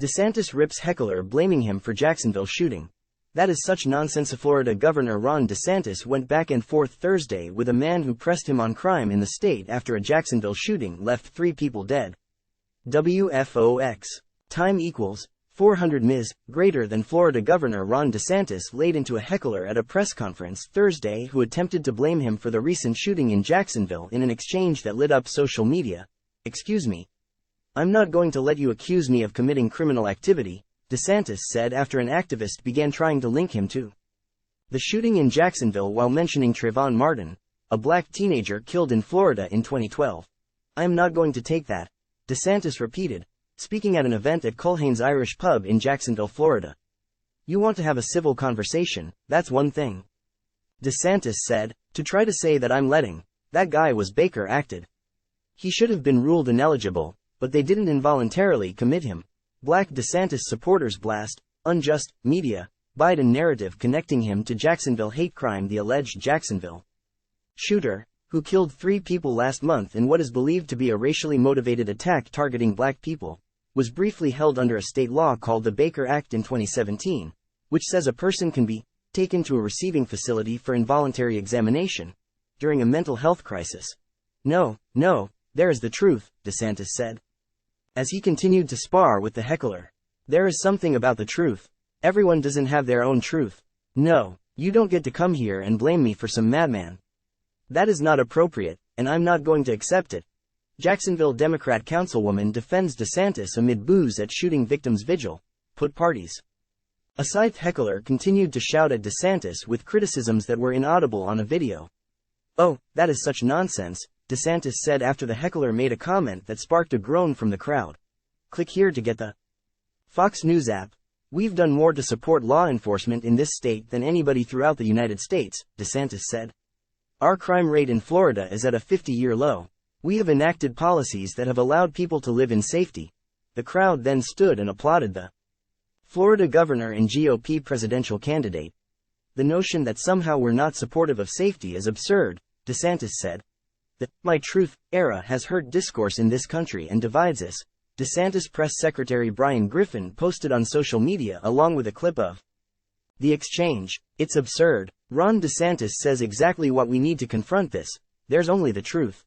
DeSantis rips heckler blaming him for Jacksonville shooting. That is such nonsense. Florida Governor Ron DeSantis went back and forth Thursday with a man who pressed him on crime in the state after a Jacksonville shooting left 3 people dead. WFOX. Time equals 400 Ms. greater than Florida Governor Ron DeSantis laid into a heckler at a press conference Thursday who attempted to blame him for the recent shooting in Jacksonville in an exchange that lit up social media. "Excuse me. I'm not going to let you accuse me of committing criminal activity," DeSantis said after an activist began trying to link him to the shooting in Jacksonville while mentioning Trayvon Martin, a black teenager killed in Florida in 2012. "I am not going to take that," DeSantis repeated, speaking at an event at Culhane's Irish pub in Jacksonville, Florida. "You want to have a civil conversation, that's one thing," DeSantis said. "To try to say that I'm letting that guy was Baker acted. He should have been ruled ineligible, but they didn't involuntarily commit him." Black DeSantis supporters blast unjust media Biden narrative connecting him to Jacksonville hate crime. The alleged Jacksonville shooter, who killed 3 people last month in what is believed to be a racially motivated attack targeting black people, was briefly held under a state law called the Baker Act in 2017, which says a person can be taken to a receiving facility for involuntary examination during a mental health crisis. No, there is the truth," DeSantis said, as he continued to spar with the heckler. "There is something about the truth. Everyone doesn't have their own truth. No, you don't get to come here and blame me for some madman. That is not appropriate, and I'm not going to accept it." Jacksonville Democrat councilwoman defends DeSantis amid boos at shooting victims' vigil put parties. A scythe heckler continued to shout at DeSantis with criticisms that were inaudible on a video. "Oh, that is such nonsense," DeSantis said after the heckler made a comment that sparked a groan from the crowd. "Click here to get the Fox News app. We've done more to support law enforcement in this state than anybody throughout the United States," DeSantis said. "Our crime rate in Florida is at a 50-year low. We have enacted policies that have allowed people to live in safety." The crowd then stood and applauded the Florida governor and GOP presidential candidate. "The notion that somehow we're not supportive of safety is absurd," DeSantis said. "The My Truth era has hurt discourse in this country and divides us," DeSantis press secretary Brian Griffin posted on social media along with a clip of the exchange. "It's absurd. Ron DeSantis says exactly what we need to confront this. There's only the truth."